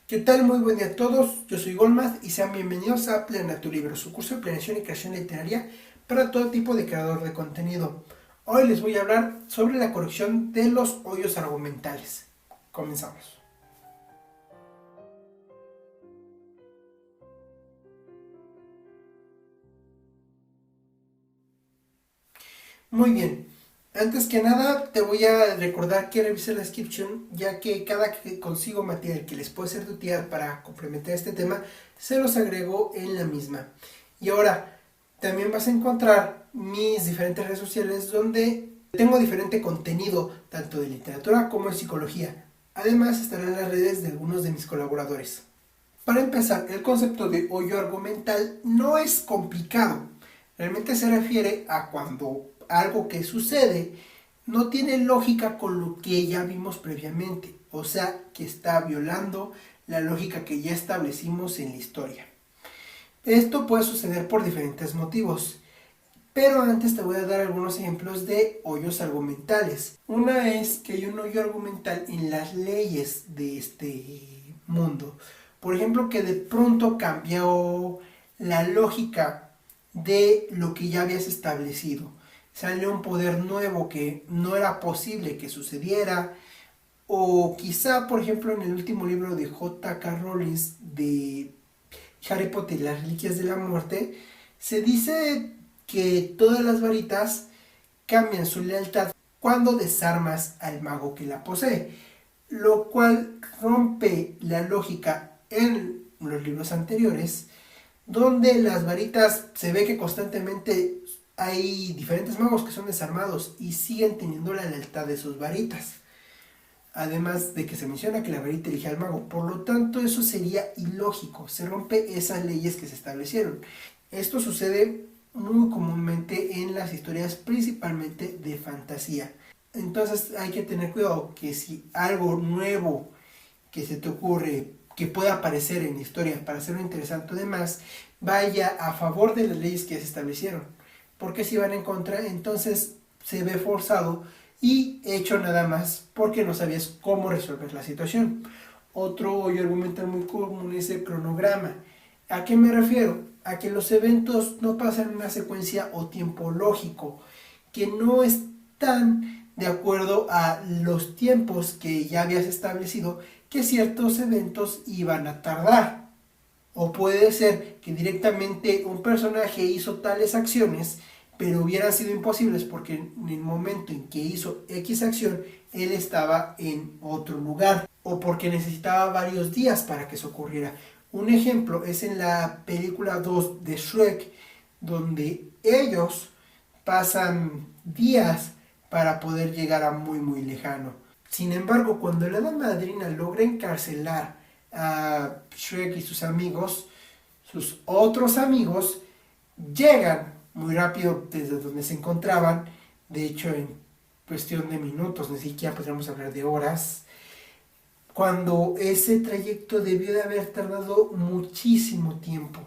¿Qué tal? Muy buen día a todos, yo soy Golmaz y sean bienvenidos a Plena tu Libro, su curso de planeación y creación literaria para todo tipo de creador de contenido. Hoy les voy a hablar sobre la corrección de los hoyos argumentales. Comenzamos. Muy bien, antes que nada te voy a recordar que revises la descripción, ya que cada que consigo material que les puede ser de utilidad para complementar este tema, se los agrego en la misma. Y ahora, también vas a encontrar mis diferentes redes sociales donde tengo diferente contenido, tanto de literatura como de psicología. Además estarán las redes de algunos de mis colaboradores. Para empezar, el concepto de hoyo argumental no es complicado. Realmente se refiere a cuando algo que sucede no tiene lógica con lo que ya vimos previamente, o sea, que está violando la lógica que ya establecimos en la historia. Esto puede suceder por diferentes motivos, pero antes te voy a dar algunos ejemplos de hoyos argumentales. Una es que hay un hoyo argumental en las leyes de este mundo. Por ejemplo, que de pronto cambió la lógica de lo que ya habías establecido. Sale un poder nuevo que no era posible que sucediera. O quizá, por ejemplo, en el último libro de J.K. Rowling de Harry Potter y las Reliquias de la Muerte, se dice que todas las varitas cambian su lealtad cuando desarmas al mago que la posee, lo cual rompe la lógica en los libros anteriores, donde las varitas se ve que constantemente hay diferentes magos que son desarmados y siguen teniendo la lealtad de sus varitas. Además de que se menciona que la varita elige al mago, por lo tanto eso sería ilógico, se rompe esas leyes que se establecieron. Esto sucede muy comúnmente en las historias principalmente de fantasía. Entonces hay que tener cuidado que si algo nuevo que se te ocurre que pueda aparecer en la historia para hacerlo interesante además, vaya a favor de las leyes que se establecieron. Porque si van en contra, entonces se ve forzado y hecho nada más porque no sabías cómo resolver la situación. Otro hoyo argumental muy común es el cronograma. ¿A qué me refiero? A que los eventos no pasan en una secuencia o tiempo lógico, que no están de acuerdo a los tiempos que ya habías establecido que ciertos eventos iban a tardar. O puede ser que directamente un personaje hizo tales acciones, pero hubieran sido imposibles porque en el momento en que hizo X acción, él estaba en otro lugar. O porque necesitaba varios días para que eso ocurriera. Un ejemplo es en la película 2 de Shrek, donde ellos pasan días para poder llegar a muy muy lejano. Sin embargo, cuando la hada madrina logra encarcelar a Shrek y sus amigos, sus otros amigos llegan muy rápido desde donde se encontraban, de hecho en cuestión de minutos, ni siquiera podríamos hablar de horas, cuando ese trayecto debió de haber tardado muchísimo tiempo.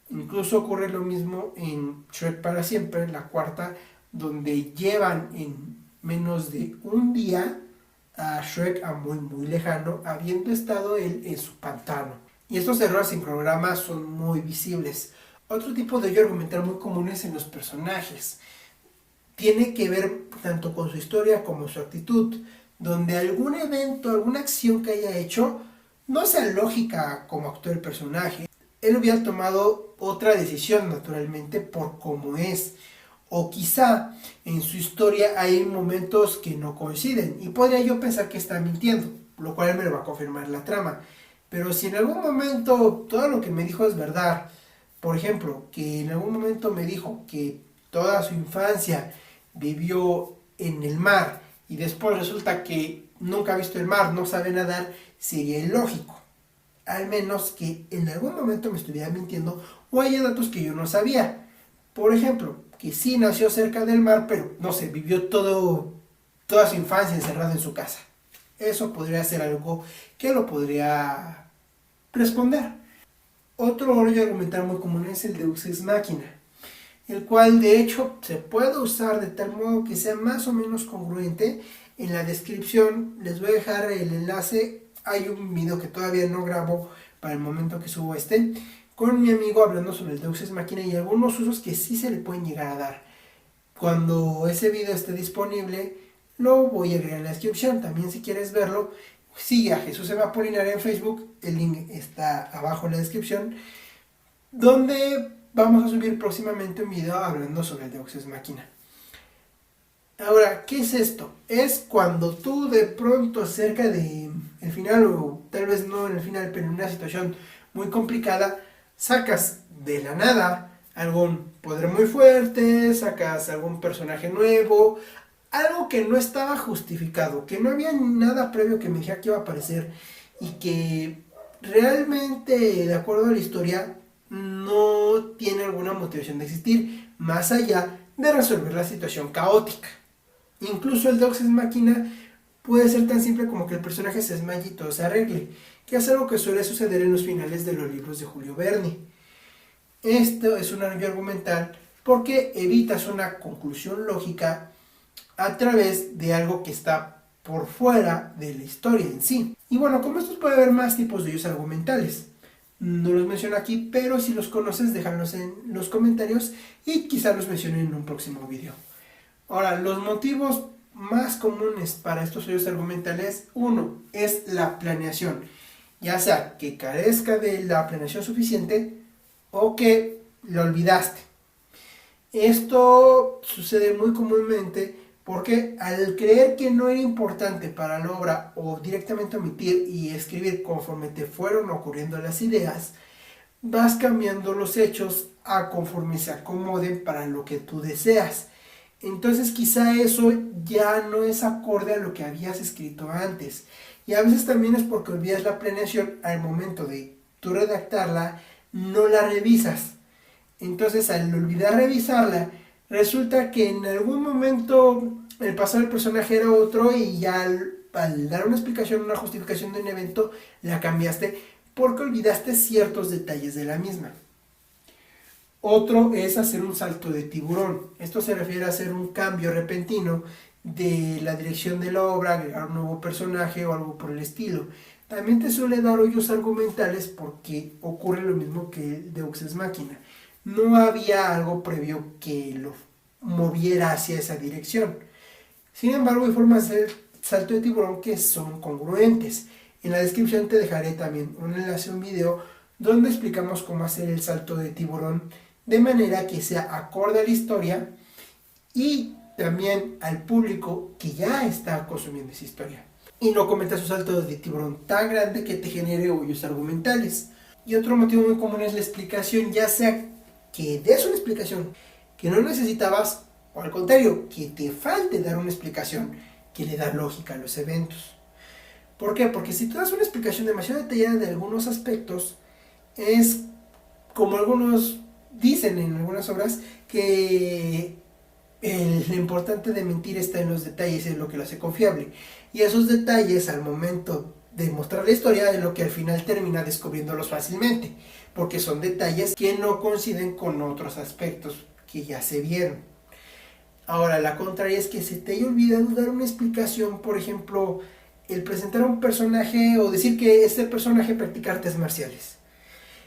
Incluso ocurre lo mismo en Shrek para siempre, la cuarta, donde llevan en menos de un día a Shrek a muy muy lejano, habiendo estado él en su pantano. Y estos errores en programa son muy visibles. Otro tipo de hoyo argumental muy común es en los personajes. Tiene que ver tanto con su historia como su actitud, donde algún evento, alguna acción que haya hecho no sea lógica como actúa el personaje. Él hubiera tomado otra decisión naturalmente por cómo es. O quizá en su historia hay momentos que no coinciden y podría yo pensar que está mintiendo, lo cual me lo va a confirmar la trama. Pero si en algún momento todo lo que me dijo es verdad, por ejemplo, que en algún momento me dijo que toda su infancia vivió en el mar y después resulta que nunca ha visto el mar, no sabe nadar, sería ilógico. Al menos que en algún momento me estuviera mintiendo o haya datos que yo no sabía. Por ejemplo, que sí nació cerca del mar, pero no sé, vivió toda su infancia encerrado en su casa. Eso podría ser algo que lo podría responder. Otro rollo argumental muy común es el Deus Ex Machina, el cual de hecho se puede usar de tal modo que sea más o menos congruente. En la descripción les voy a dejar el enlace hay un video que todavía no grabo para el momento que subo con mi amigo hablando sobre el Deus Ex Machina y algunos usos que sí se le pueden llegar a dar. Cuando ese video esté disponible, lo voy a agregar en la descripción. También si quieres verlo, sigue a Jesús Eva Apolinario en Facebook, el link está abajo en la descripción, donde vamos a subir próximamente un video hablando sobre el Deus Ex Machina. Ahora, ¿qué es esto? Es cuando tú de pronto cerca de el final, o tal vez no en el final, pero en una situación muy complicada, sacas de la nada algún poder muy fuerte, sacas algún personaje nuevo, algo que no estaba justificado, que no había nada previo que me dijera que iba a aparecer y que realmente, de acuerdo a la historia, no tiene alguna motivación de existir, más allá de resolver la situación caótica. Incluso el Deus Ex Machina puede ser tan simple como que el personaje se desmaye y todo se arregle, que es algo que suele suceder en los finales de los libros de Julio Verne. Esto es un arroyo argumental porque evitas una conclusión lógica a través de algo que está por fuera de la historia en sí. Y bueno, como estos puede haber más tipos de hoyos argumentales. No los menciono aquí, pero si los conoces, déjanos en los comentarios y quizá los mencione en un próximo video. Ahora, los motivos más comunes para estos hoyos argumentales, uno, es la planeación. Ya sea que carezca de la planeación suficiente o que lo olvidaste. Esto sucede muy comúnmente porque al creer que no era importante para la obra o directamente omitir y escribir conforme te fueron ocurriendo las ideas, vas cambiando los hechos a conforme se acomoden para lo que tú deseas. Entonces quizá eso ya no es acorde a lo que habías escrito antes. Y a veces también es porque olvidas la planeación al momento de tú redactarla, no la revisas. Entonces al olvidar revisarla, resulta que en algún momento el pasado del personaje era otro y ya al dar una explicación, una justificación de un evento, la cambiaste porque olvidaste ciertos detalles de la misma. Otro es hacer un salto de tiburón. Esto se refiere a hacer un cambio repentino de la dirección de la obra, agregar un nuevo personaje o algo por el estilo. También te suele dar hoyos argumentales porque ocurre lo mismo que el Deus Ex Machina. No había algo previo que lo moviera hacia esa dirección. Sin embargo, hay formas de salto de tiburón que son congruentes. En la descripción te dejaré también un enlace a un video donde explicamos cómo hacer el salto de tiburón de manera que sea acorde a la historia y también al público que ya está consumiendo esa historia. Y no cometas un salto de tiburón tan grande que te genere hoyos argumentales. Y otro motivo muy común es la explicación, ya sea que des una explicación que no necesitabas o al contrario, que te falte dar una explicación que le da lógica a los eventos. ¿Por qué? Porque si tú das una explicación demasiado detallada de algunos aspectos, es como algunos dicen en algunas obras que lo importante de mentir está en los detalles, es lo que lo hace confiable. Y esos detalles al momento de mostrar la historia es lo que al final termina descubriéndolos fácilmente, porque son detalles que no coinciden con otros aspectos que ya se vieron. Ahora, la contraria es que se te haya olvidado dar una explicación, por ejemplo, el presentar a un personaje o decir que este personaje practica artes marciales.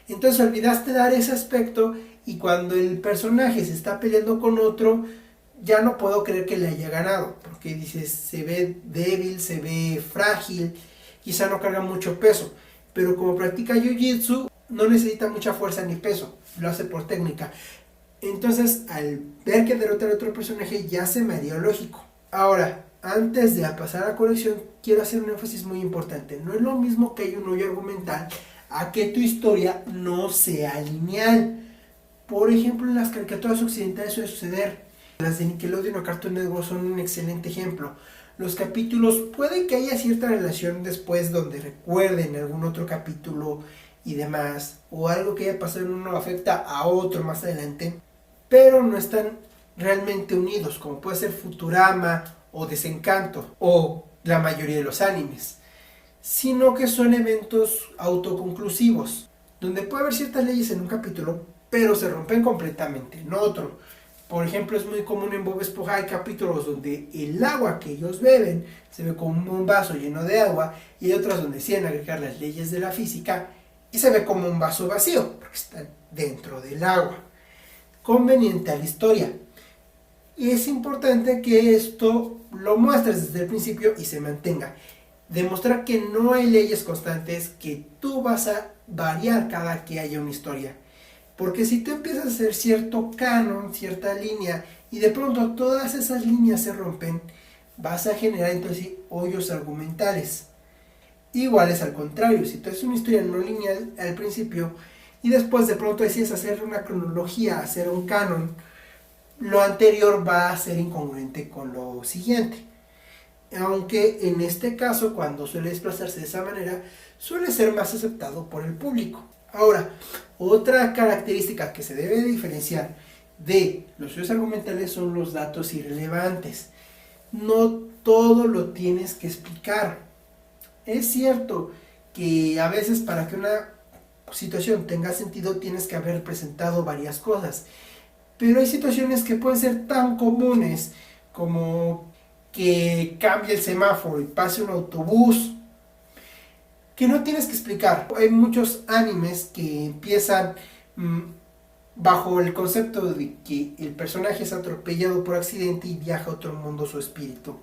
Entonces olvidaste dar ese aspecto y cuando el personaje se está peleando con otro, ya no puedo creer que le haya ganado, porque dices, se ve débil, se ve frágil, quizá no carga mucho peso, pero como practica jiu-jitsu, no necesita mucha fuerza ni peso, lo hace por técnica. Entonces, al ver que derrota al otro personaje, ya se me haría lógico. Ahora, antes de pasar a la colección, quiero hacer un énfasis muy importante. No es lo mismo que hay un hoyo argumental a que tu historia no sea lineal. Por ejemplo, en las caricaturas occidentales suele suceder. Las de Nickelodeon o Cartoon Network son un excelente ejemplo. Los capítulos, puede que haya cierta relación después donde recuerden algún otro capítulo y demás, o algo que haya pasado en uno afecta a otro más adelante, pero no están realmente unidos, como puede ser Futurama o Desencanto, o la mayoría de los animes, sino que son eventos autoconclusivos, donde puede haber ciertas leyes en un capítulo, pero se rompen completamente en otro. Por ejemplo, es muy común en Bob Esponja, hay capítulos donde el agua que ellos beben se ve como un vaso lleno de agua, y hay otros donde deciden agregar las leyes de la física y se ve como un vaso vacío, porque está dentro del agua. Conveniente a la historia. Y es importante que esto lo muestres desde el principio y se mantenga. Demostrar que no hay leyes constantes, que tú vas a variar cada que haya una historia. Porque si tú empiezas a hacer cierto canon, cierta línea, y de pronto todas esas líneas se rompen, vas a generar entonces hoyos argumentales. Igual es al contrario, si tú haces una historia no lineal al principio, y después de pronto decides hacer una cronología, hacer un canon, lo anterior va a ser incongruente con lo siguiente. Aunque en este caso, cuando suele desplazarse de esa manera, suele ser más aceptado por el público. Ahora, otra característica que se debe diferenciar de los hoyos argumentales son los datos irrelevantes. No todo lo tienes que explicar. Es cierto que a veces para que una situación tenga sentido tienes que haber presentado varias cosas, pero hay situaciones que pueden ser tan comunes como que cambie el semáforo y pase un autobús, que no tienes que explicar. Hay muchos animes que empiezan bajo el concepto de que el personaje es atropellado por accidente y viaja a otro mundo su espíritu.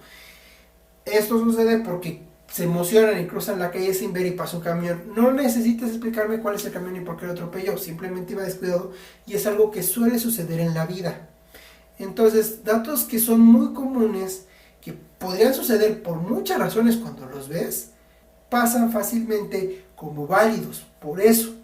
Esto sucede porque se emocionan y cruzan la calle sin ver y pasa un camión. No necesitas explicarme cuál es el camión y por qué lo atropelló, simplemente iba descuidado, y es algo que suele suceder en la vida. Entonces, datos que son muy comunes, que podrían suceder por muchas razones cuando los ves, pasan fácilmente como válidos por eso,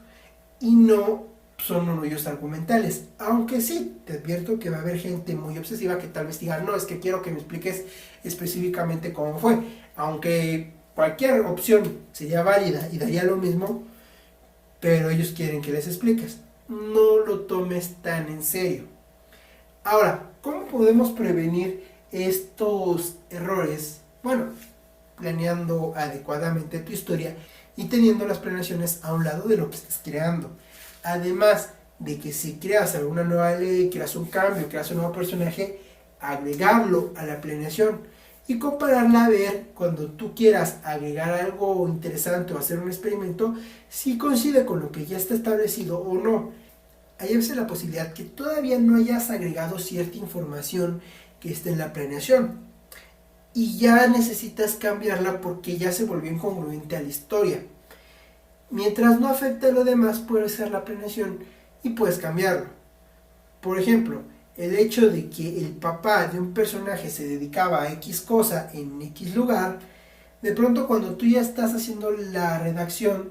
y no son hoyos argumentales. Aunque sí, te advierto que va a haber gente muy obsesiva que tal vez diga, no, es que quiero que me expliques específicamente cómo fue. Aunque cualquier opción sería válida y daría lo mismo, pero ellos quieren que les expliques. No lo tomes tan en serio. Ahora, ¿cómo podemos prevenir estos errores? Bueno, planeando adecuadamente tu historia y teniendo las planeaciones a un lado de lo que estás creando. Además de que si creas alguna nueva ley, creas un cambio, creas un nuevo personaje, agregarlo a la planeación y compararla a ver cuando tú quieras agregar algo interesante o hacer un experimento, si coincide con lo que ya está establecido o no. Hay a veces la posibilidad que todavía no hayas agregado cierta información que esté en la planeación y ya necesitas cambiarla porque ya se volvió incongruente a la historia. Mientras no afecte a lo demás, puedes hacer la planeación y puedes cambiarlo. Por ejemplo, el hecho de que el papá de un personaje se dedicaba a X cosa en X lugar, de pronto cuando tú ya estás haciendo la redacción,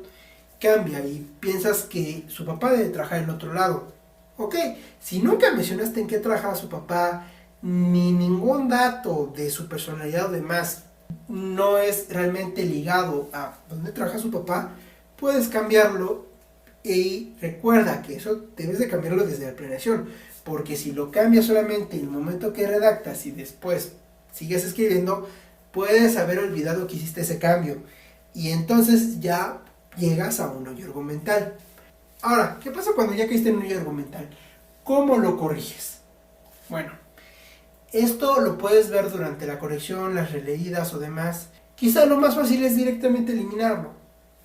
cambia y piensas que su papá debe trabajar en otro lado. Ok, si nunca mencionaste en qué trabajaba su papá, ni ningún dato de su personalidad o demás no es realmente ligado a dónde trabaja su papá, puedes cambiarlo y recuerda que eso debes de cambiarlo desde la planeación, porque si lo cambias solamente en el momento que redactas y después sigues escribiendo, puedes haber olvidado que hiciste ese cambio y entonces ya llegas a un hoyo argumental. Ahora, ¿qué pasa cuando ya caíste en un hoyo argumental? ¿Cómo lo corriges? Bueno, esto lo puedes ver durante la corrección, las releídas o demás. Quizá lo más fácil es directamente eliminarlo.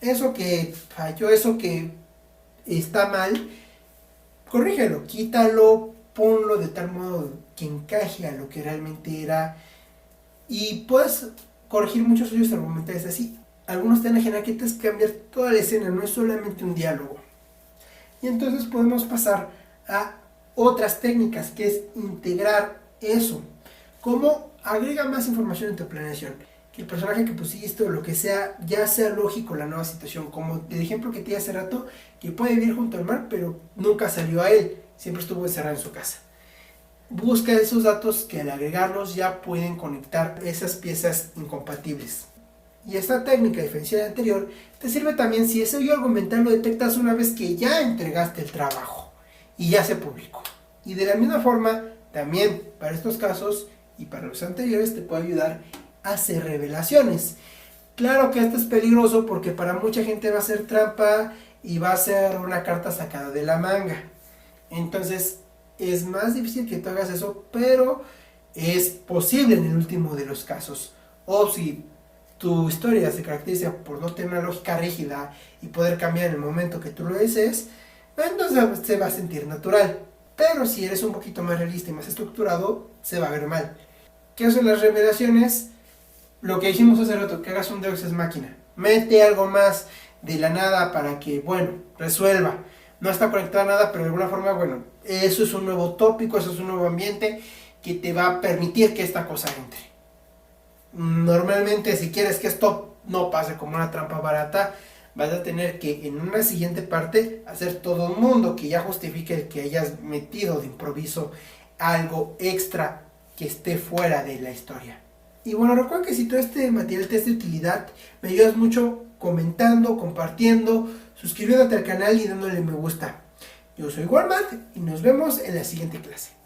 Eso que falló, eso que está mal, corrígelo, quítalo, ponlo de tal modo que encaje a lo que realmente era. Y puedes corregir muchos hoyos argumentales así. Algunos te van a generar que tienes que cambiar toda la escena, no es solamente un diálogo. Y entonces podemos pasar a otras técnicas, que es integrar eso. ¿Cómo? Agrega más información en tu planeación. Que el personaje que pusiste o lo que sea, ya sea lógico la nueva situación. Como el ejemplo que te di hace rato, que puede vivir junto al mar, pero nunca salió a él. Siempre estuvo encerrado en su casa. Busca esos datos que al agregarlos ya pueden conectar esas piezas incompatibles. Y esta técnica, a diferencia de la anterior, te sirve también si ese hoyo argumental lo detectas una vez que ya entregaste el trabajo y ya se publicó. Y de la misma forma, también para estos casos y para los anteriores te puede ayudar a hacer revelaciones. Claro que esto es peligroso porque para mucha gente va a ser trampa y va a ser una carta sacada de la manga. Entonces, es más difícil que tú hagas eso, pero es posible en el último de los casos. O si tu historia se caracteriza por no tener una lógica rígida y poder cambiar en el momento que tú lo desees, entonces se va a sentir natural. Pero si eres un poquito más realista y más estructurado, se va a ver mal. ¿Qué son las revelaciones? Lo que dijimos hace rato, que hagas un Deus Ex Machina. Mete algo más de la nada para que, bueno, resuelva. No está conectado a nada, pero de alguna forma, bueno, eso es un nuevo tópico, eso es un nuevo ambiente que te va a permitir que esta cosa entre. Normalmente, si quieres que esto no pase como una trampa barata, vas a tener que en una siguiente parte hacer todo un mundo que ya justifique que hayas metido de improviso algo extra que esté fuera de la historia. Y bueno, recuerda que si todo este material te es de utilidad, me ayudas mucho comentando, compartiendo, suscribiéndote al canal y dándole me gusta. Yo soy Walmart y nos vemos en la siguiente clase.